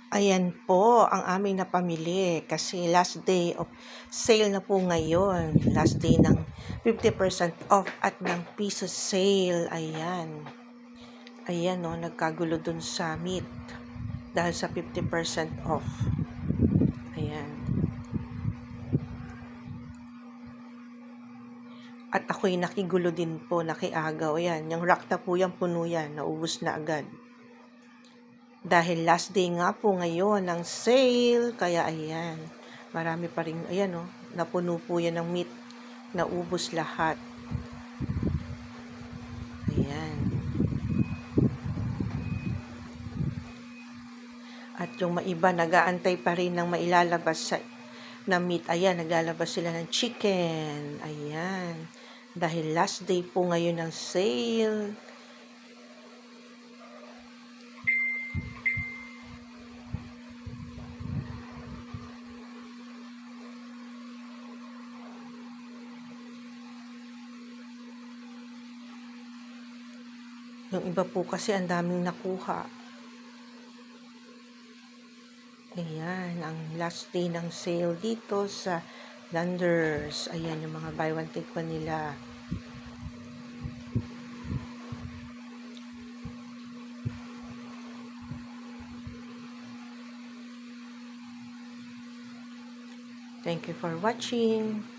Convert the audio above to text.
Ayan po ang aming napamili kasi last day of sale na po ngayon. Last day ng 50% off at ng piso sale. Ayan. Ayan o, nagkagulo dun sa meat dahil sa 50% off. Ayan. At ako'y nakigulo din po, nakiagaw. Ayan, yung rack na po yan, puno yan. Naubos na agad. Dahil last day nga po ngayon ng sale, kaya ayan, marami pa rin, ayan o, napuno po yan ng meat, naubos lahat. Ayan. At yung maiba, nag-aantay pa rin ng mailalabas na meat. Ayan, naglalabas sila ng chicken. Ayan. Dahil last day po ngayon ng sale. Yung iba po kasi ang daming nakuha. Ayan, ang last day ng sale dito sa Landers. Ayan, yung mga buy one take one nila. Thank you for watching.